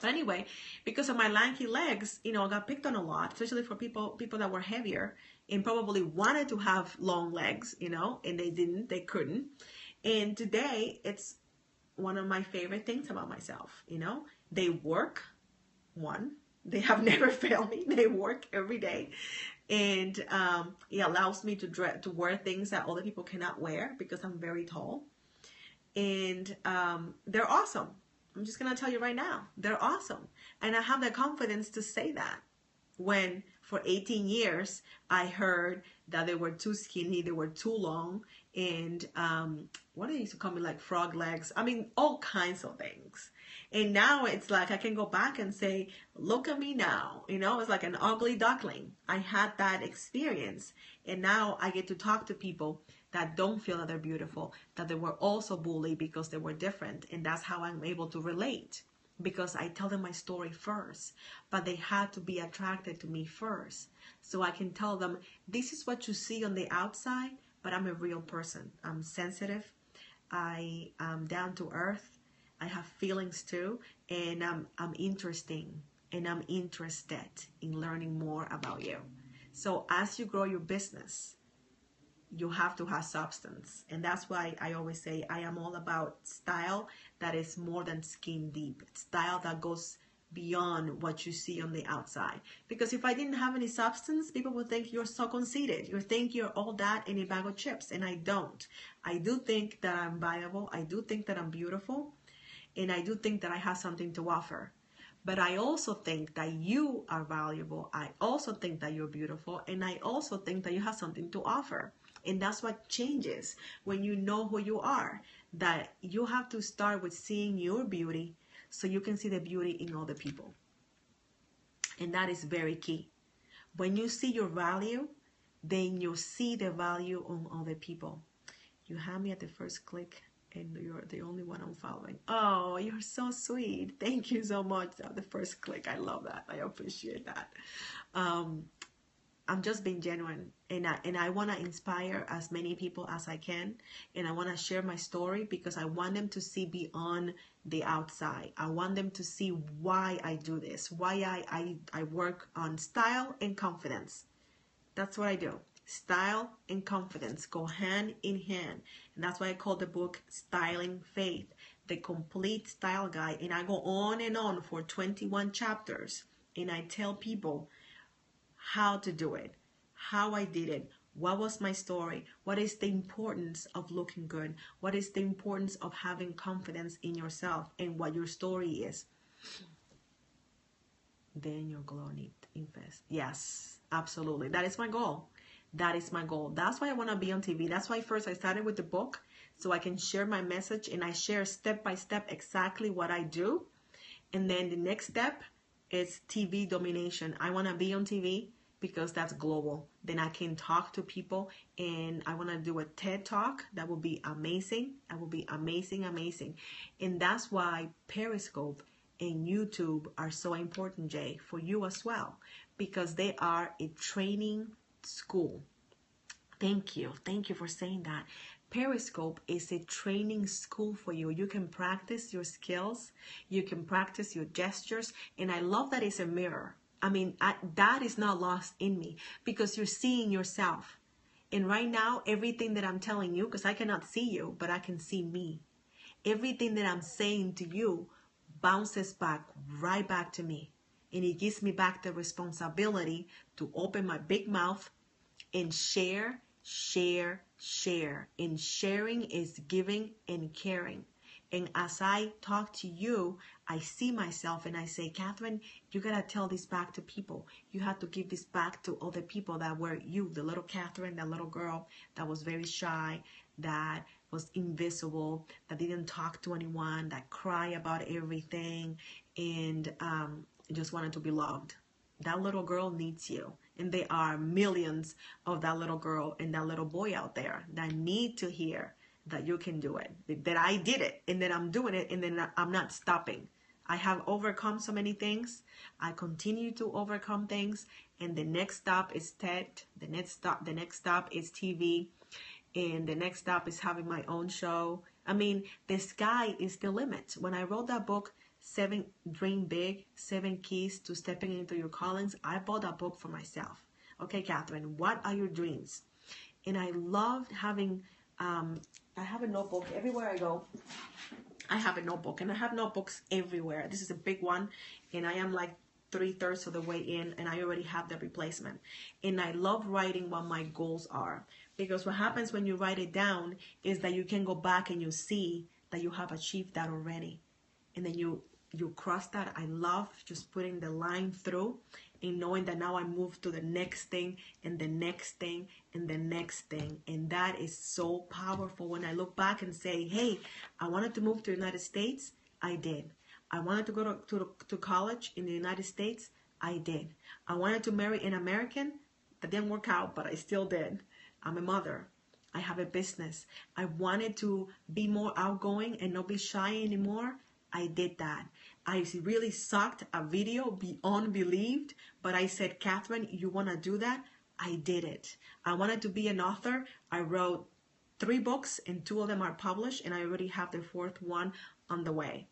But anyway, because of my lanky legs, I got picked on a lot, especially for people that were heavier and probably wanted to have long legs, and they couldn't. And today, it's one of my favorite things about myself, They work, they have never failed me. They work every day. And it allows me to wear things that other people cannot wear because I'm very tall. And they're awesome. I'm just going to tell you right now, they're awesome. And I have the confidence to say that. When for 18 years, I heard that they were too skinny, they were too long, and what they used to call me, like frog legs. I mean, all kinds of things. And now it's like I can go back and say, look at me now. It's like an ugly duckling. I had that experience. And now I get to talk to people that don't feel that they're beautiful, that they were also bullied because they were different. And that's how I'm able to relate, because I tell them my story first, but they had to be attracted to me first. So I can tell them, this is what you see on the outside, but I'm a real person. I'm sensitive. I am down to earth. I have feelings too. And I'm interesting, and I'm interested in learning more about you. So as you grow your business, you have to have substance. And that's why I always say I am all about style that is more than skin deep. Style that goes beyond what you see on the outside. Because if I didn't have any substance, people would think you're so conceited. You think you're all that in a bag of chips, and I don't. I do think that I'm viable. I do think that I'm beautiful, and I do think that I have something to offer. But I also think that you are valuable. I also think that you're beautiful, and I also think that you have something to offer. And that's what changes when you know who you are, that you have to start with seeing your beauty so you can see the beauty in other people. And that is very key. When you see your value, then you see the value on other people. You have me at the first click, and you're the only one I'm following. Oh, you're so sweet. Thank you so much. The first click. I love that. I appreciate that. I'm just being genuine, and I want to inspire as many people as I can, and I want to share my story because I want them to see beyond the outside. I want them to see why I do this, why I work on style and confidence. That's what I do. Style and confidence go hand in hand, and that's why I call the book Styling Faith, the complete style guide. And I go on and on for 21 chapters, and I tell people how to do it, how I did it, what was my story, what is the importance of looking good, what is the importance of having confidence in yourself, and what your story is. Then your glow need invest. Yes, absolutely. That is my goal. That is my goal. That's why I want to be on TV. That's why first I started with the book, so I can share my message, and I share step by step exactly what I do. And then the next step is TV domination. I want to be on TV because that's global. Then I can talk to people, and I want to do a TED Talk. That will be amazing. That will be amazing, amazing. And that's why Periscope and YouTube are so important, Jay, for you as well, because they are a training school. Thank you. Thank you for saying that. Periscope is a training school for you. You can practice your skills. You can practice your gestures. And I love that it's a mirror. I mean, that is not lost in me because you're seeing yourself. And right now, everything that I'm telling you, because I cannot see you, but I can see me. Everything that I'm saying to you bounces back, right back to me. And it gives me back the responsibility to open my big mouth and share. And sharing is giving and caring. And as I talk to you, I see myself and I say, Catherine, you got to tell this back to people. You have to give this back to other people that were you, the little Catherine, that little girl that was very shy, that was invisible, that didn't talk to anyone, that cried about everything, and just wanted to be loved. That little girl needs you. And there are millions of that little girl and that little boy out there that need to hear that you can do it, that I did it, and that I'm doing it, and then I'm not stopping. I have overcome so many things. I continue to overcome things, and the next stop is TED. The next stop is TV, and the next stop is having my own show. I mean, the sky is the limit. When I wrote that book, Dream Big, 7 Keys to Stepping into Your Callings, I bought that book for myself. Okay, Catherine, what are your dreams? And I loved having, I have a notebook everywhere I go. I have a notebook, and I have notebooks everywhere. This is a big one, and I am like 3/3 of the way in, and I already have the replacement. And I love writing what my goals are, because what happens when you write it down is that you can go back and you see that you have achieved that already. And then you cross that. I love just putting the line through and knowing that now I move to the next thing and the next thing and the next thing. And that is so powerful when I look back and say, hey, I wanted to move to the United States. I did. I wanted to go to college in the United States. I did. I wanted to marry an American. That didn't work out, but I still did. I'm a mother. I have a business. I wanted to be more outgoing and not be shy anymore. I did that. I really sucked at video beyond believed, but I said, Catherine, you want to do that? I did it. I wanted to be an author. I wrote 3 books, and 2 of them are published, and I already have the 4th one on the way.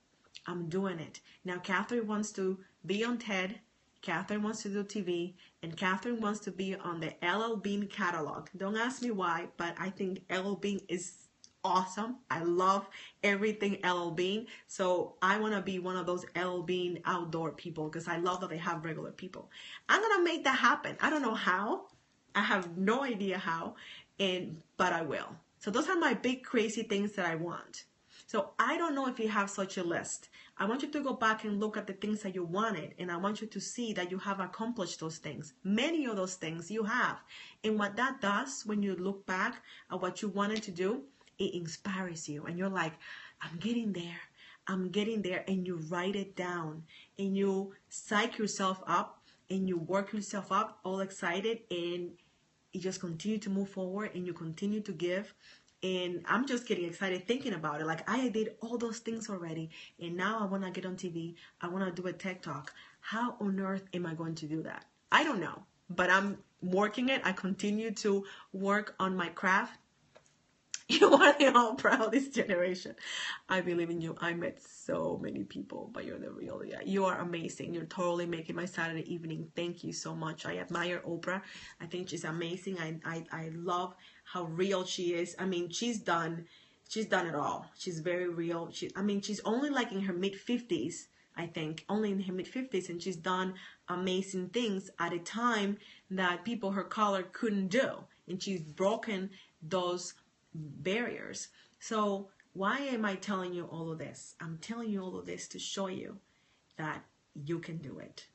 I'm doing it. Now, Catherine wants to be on TED. Catherine wants to do TV, and Catherine wants to be on the LL Bean catalog. Don't ask me why, but I think LL Bean is awesome. I love everything LL Bean. So I want to be one of those LL Bean outdoor people because I love that they have regular people. I'm going to make that happen. I don't know how. I have no idea how, but I will. So those are my big crazy things that I want. So I don't know if you have such a list. I want you to go back and look at the things that you wanted, and I want you to see that you have accomplished those things. Many of those things you have. And what that does when you look back at what you wanted to do, it inspires you. And you're like, I'm getting there. I'm getting there. And you write it down and you psych yourself up and you work yourself up all excited, and you just continue to move forward and you continue to give. And I'm just getting excited thinking about it. Like, I did all those things already, and now I want to get on TV. I want to do a TED Talk. How on earth am I going to do that? I don't know, but I'm working it. I continue to work on my craft. You are the Oprah of this generation. I believe in you. I met so many people, but you're the real. Yeah, you are amazing. You're totally making my Saturday evening. Thank you so much. I admire Oprah. I think she's amazing. I love how real she is. I mean, she's done it all. She's very real. She's only like in her mid-50s, I think, only in her mid-50s, and she's done amazing things at a time that people her color couldn't do, and she's broken those barriers. So why am I telling you all of this? I'm telling you all of this to show you that you can do it.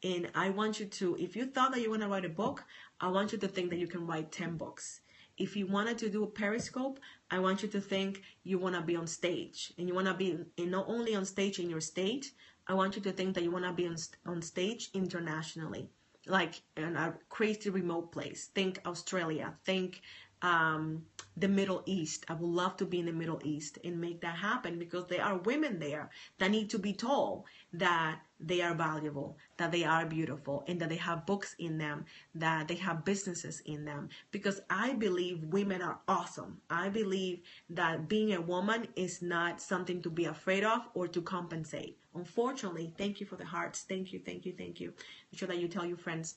And I want you to, if you thought that you want to write a book, I want you to think that you can write 10 books. If you wanted to do a Periscope, I want you to think you want to be on stage. And you want to be not only on stage in your state, I want you to think that you want to be on stage internationally, like in a crazy remote place. Think Australia, think the Middle East. I would love to be in the Middle East and make that happen, because there are women there that need to be told that they are valuable, that they are beautiful, and that they have books in them, that they have businesses in them. Because I believe women are awesome. I believe that being a woman is not something to be afraid of or to compensate. Unfortunately, thank you for the hearts. Thank you, thank you, thank you. Make sure that you tell your friends,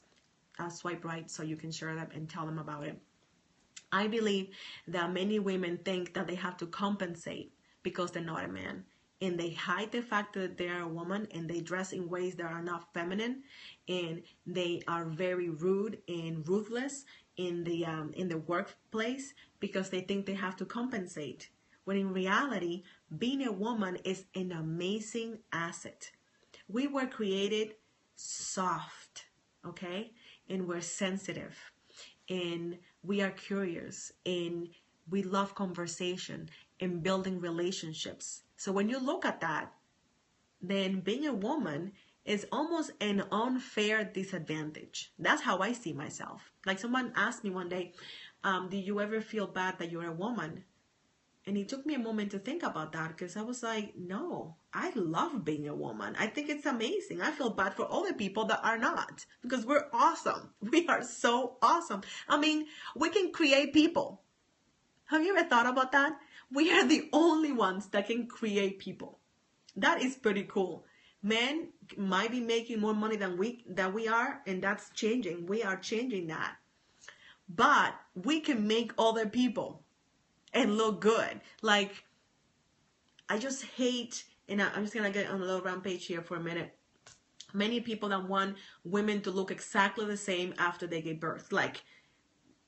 swipe right so you can share them and tell them about it. I believe that many women think that they have to compensate because they're not a man. And they hide the fact that they're a woman, and they dress in ways that are not feminine, and they are very rude and ruthless in the workplace because they think they have to compensate. When in reality, being a woman is an amazing asset. We were created soft, okay? And we're sensitive. And we are curious, and we love conversation and building relationships. So when you look at that, then being a woman is almost an unfair disadvantage. That's how I see myself. Like, someone asked me one day, do you ever feel bad that you're a woman? And it took me a moment to think about that, because I was like, no, I love being a woman. I think it's amazing. I feel bad for other people that are not, because we're awesome. We are so awesome. I mean, we can create people. Have you ever thought about that? We are the only ones that can create people. That is pretty cool. Men might be making more money than we are, and that's changing. We are changing that. But we can make other people and look good. Like, I just hate, and I'm just gonna get on a little rampage here for a minute. Many people that want women to look exactly the same after they give birth. Like,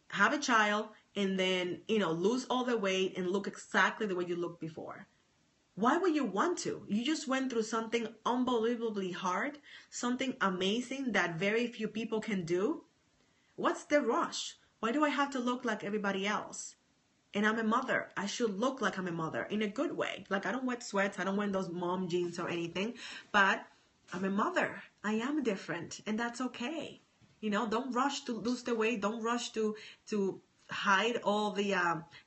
have a child and then, lose all the weight and look exactly the way you looked before. Why would you want to? You just went through something unbelievably hard, something amazing that very few people can do. What's the rush? Why do I have to look like everybody else? And I'm a mother. I should look like I'm a mother in a good way. Like, I don't wear sweats. I don't wear those mom jeans or anything. But I'm a mother. I am different. And that's okay. Don't rush to lose the weight. Don't rush to hide all the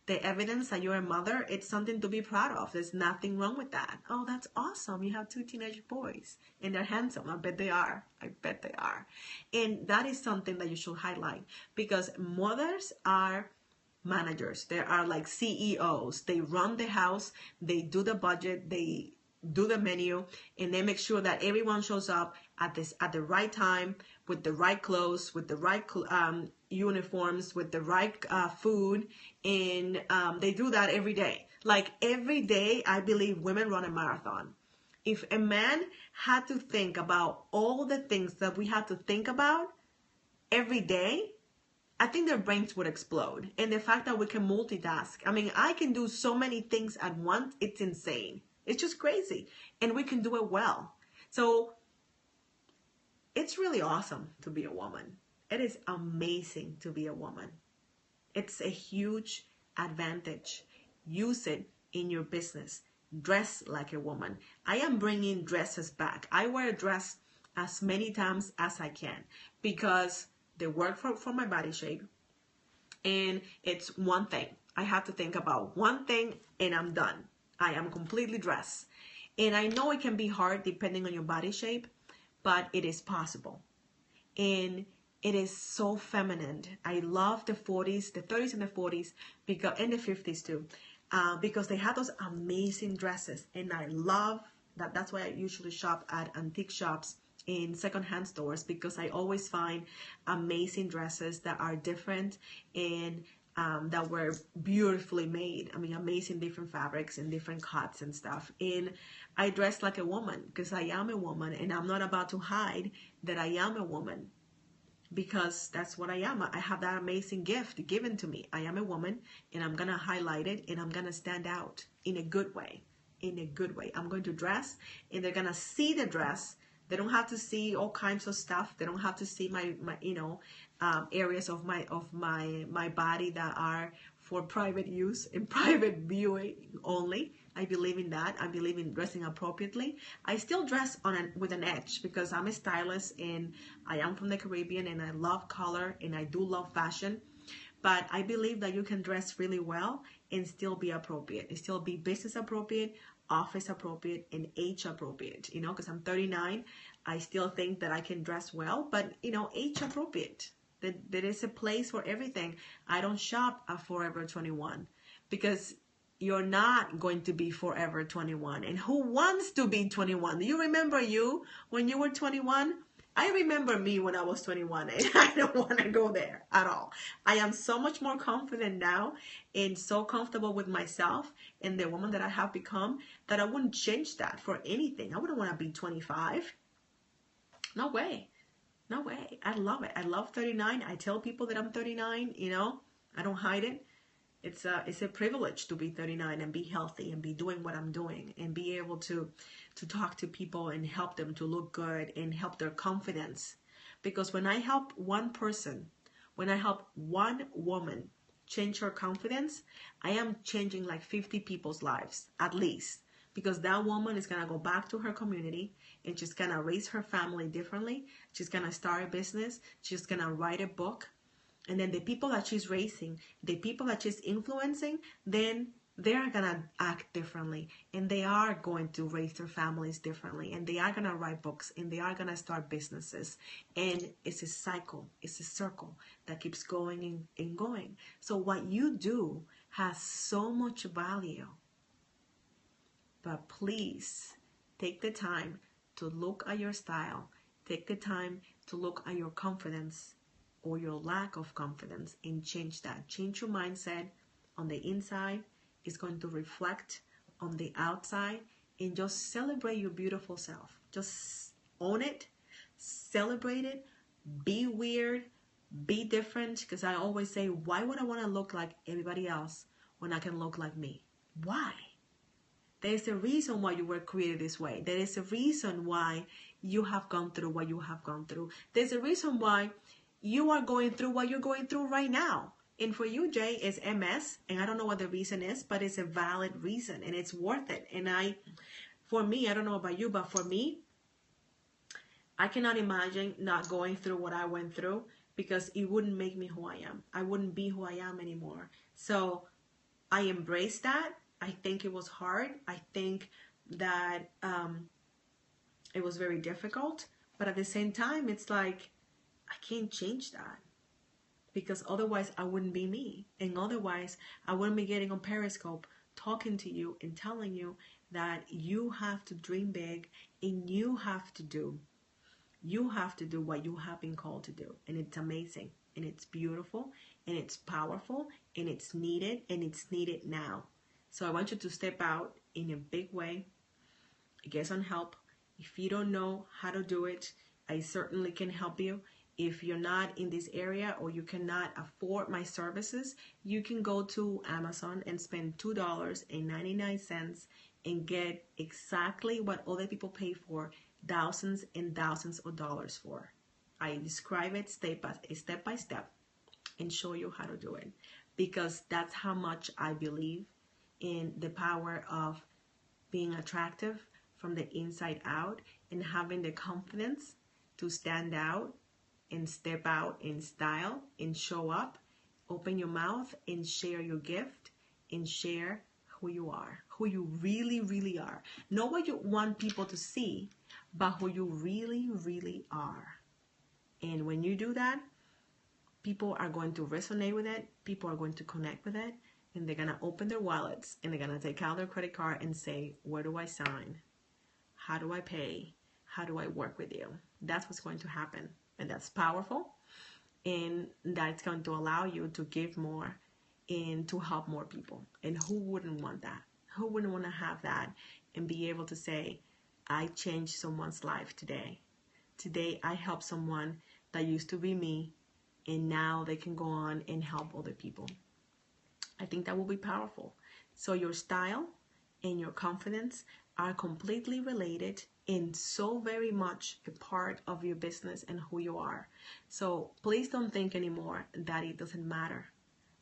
evidence that you're a mother. It's something to be proud of. There's nothing wrong with that. Oh, that's awesome. You have 2 teenage boys. And they're handsome. I bet they are. I bet they are. And that is something that you should highlight. Because mothers are managers. They are like CEOs. They run the house, they do the budget, they do the menu, and they make sure that everyone shows up at the right time with the right clothes, with the right uniforms, with the right food, and they do that every day. Like every day, I believe women run a marathon. If a man had to think about all the things that we have to think about every day, I think their brains would explode. And the fact that we can multitask, I mean, I can do so many things at once, it's insane. It's just crazy. And we can do it well. So it's really awesome to be a woman. It is amazing to be a woman. It's a huge advantage. Use it in your business. Dress like a woman. I am bringing dresses back. I wear a dress as many times as I can because they work for my body shape. And it's one thing. I have to think about one thing and I'm done. I am completely dressed. And I know it can be hard depending on your body shape, but it is possible. And it is so feminine. I love the 40s, the 30s and the 40s, because, and the 50s too, because they had those amazing dresses. And I love that. That's why I usually shop at antique shops in secondhand stores, because I always find amazing dresses that are different and that were beautifully made. I mean, amazing different fabrics and different cuts and stuff. And I dress like a woman because I am a woman, and I'm not about to hide that I am a woman, because that's what I am. I have that amazing gift given to me. I am a woman, and I'm going to highlight it, and I'm going to stand out in a good way. In a good way. I'm going to dress, and they're going to see the dress. They don't have to see all kinds of stuff. They don't have to see my areas of my body that are for private use and private viewing only. I believe in that. I believe in dressing appropriately. I still dress with an edge because I'm a stylist and I am from the Caribbean and I love color and I do love fashion. But I believe that you can dress really well and still be appropriate. And still be business appropriate, office appropriate, and age appropriate. Because I'm 39, I still think that I can dress well, but age appropriate. There is a place for everything. I don't shop at Forever 21 because you're not going to be forever 21. And who wants to be 21? Do you remember you when you were 21? I remember me when I was 21, and I don't want to go there at all. I am so much more confident now and so comfortable with myself and the woman that I have become that I wouldn't change that for anything. I wouldn't want to be 25. No way. No way. I love it. I love 39. I tell people that I'm 39, I don't hide it. It's a privilege to be 39 and be healthy and be doing what I'm doing and be able to talk to people and help them to look good and help their confidence. Because when I help one person, when I help one woman change her confidence, I am changing like 50 people's lives at least. Because that woman is going to go back to her community and she's going to raise her family differently. She's going to start a business. She's going to write a book. And then the people that she's raising, the people that she's influencing, then they're going to act differently. And they are going to raise their families differently. And they are going to write books. And they are going to start businesses. And it's a cycle. It's a circle that keeps going and going. So what you do has so much value. But please take the time to look at your style. Take the time to look at your confidence or your lack of confidence and change that. Change your mindset on the inside. It's going to reflect on the outside, and just celebrate your beautiful self. Just own it, celebrate it, be weird, be different. Because I always say, why would I want to look like everybody else when I can look like me? Why? There is a reason why you were created this way. There is a reason why you have gone through what you have gone through. There's a reason why you are going through what you're going through right now. And for you, Jay, is MS. And I don't know what the reason is, but it's a valid reason and it's worth it. And for me, I don't know about you, but for me, I cannot imagine not going through what I went through because it wouldn't make me who I am. I wouldn't be who I am anymore. So I embrace that. I think it was hard. I think that it was very difficult. But at the same time, it's like, I can't change that because otherwise I wouldn't be me. And otherwise I wouldn't be getting on Periscope talking to you and telling you that you have to dream big and you have to do You have to do what you have been called to do. And it's amazing. And it's beautiful. And it's powerful. And it's needed. And it's needed now. So I want you to step out in a big way. Get some help. If you don't know how to do it, I certainly can help you. If you're not in this area or you cannot afford my services, you can go to Amazon and spend $2.99 and get exactly what other people pay for thousands and thousands of dollars for. I describe it step by step and show you how to do it, because that's how much I believe in the power of being attractive from the inside out and having the confidence to stand out and step out in style and show up, open your mouth and share your gift and share who you are, who you really, really are. Not what you want people to see, but who you really, really are. And when you do that, people are going to resonate with it. People are going to connect with it. And they're going to open their wallets and they're going to take out their credit card and say, where do I sign? How do I pay? How do I work with you? That's what's going to happen. And that's powerful. And that's going to allow you to give more and to help more people. And who wouldn't want that? Who wouldn't want to have that and be able to say, I changed someone's life today. Today I helped someone that used to be me, and now they can go on and help other people. I think that will be powerful. So your style and your confidence are completely related and so very much a part of your business and who you are. So please don't think anymore that it doesn't matter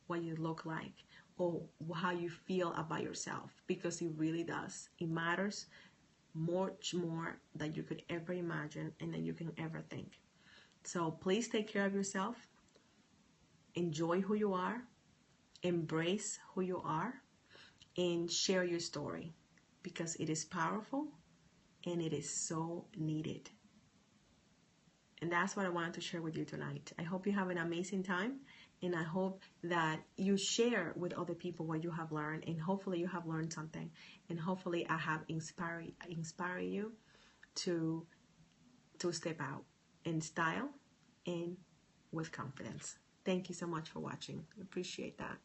what you look like or how you feel about yourself, because it really does. It matters much more than you could ever imagine and than you can ever think. So please take care of yourself. Enjoy who you are. Embrace who you are. And share your story, because it is powerful and it is so needed. And that's what I wanted to share with you tonight. I hope you have an amazing time, and I hope that you share with other people what you have learned, and hopefully you have learned something, and hopefully I have inspired you to step out in style and with confidence. Thank you so much for watching. I appreciate that.